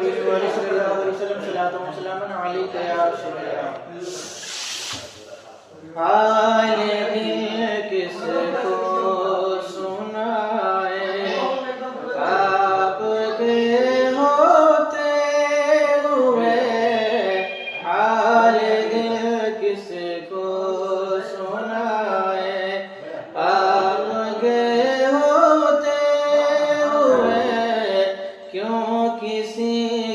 صلی اللہ علیہ وسلم صلاۃ و سلام علیک یا رسول اللہ۔ حال دل کس کو سنائے آپ کے ہوتے ہوئے، حال دل کس کو سنائے آپ کے ہوتے ہوئے، کیوں کسی